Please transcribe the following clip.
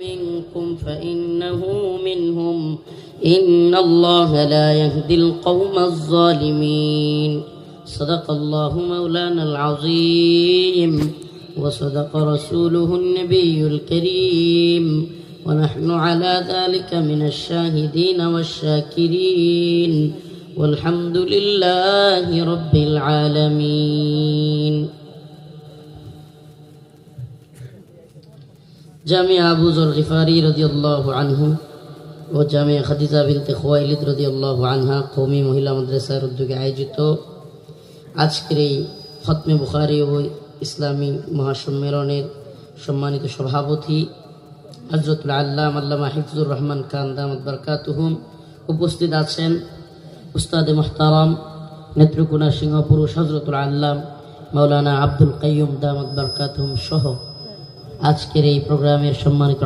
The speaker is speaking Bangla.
منكم فإنه منهم إن الله لا يهدي القوم الظالمين صدق الله مولانا العظيم وصدق رسوله النبي الكريم ونحن على ذلك من الشاهدين والشاكرين والحمد لله رب العالمين জামিয়া আবু যর গিফারি রাদিয়াল্লাহু আনহু ও জামিয়া খাদিজা বিনতে খুয়াইলিদ রাদিয়াল্লাহু আনহা কওমি মহিলা মাদ্রাসার উদ্যোগে আয়োজিত আজকের এই খতমে বুখারী ও ইসলামী মহাসম্মেলনের সম্মানিত সভাপতি হযরতুল আল্লামা আল্লামা হিফজুর রহমান খান দামাত বারাকাতুহুম, উপস্থিত আছেন উস্তাদে মুহতারাম নেত্রকোনা সিংহপুরুষ হযরতুল আল্লাম মাওলানা আব্দুল কাইয়ুম দামাত বারাকাতুহুম সহ আজকের এই প্রোগ্রামের সম্মানিত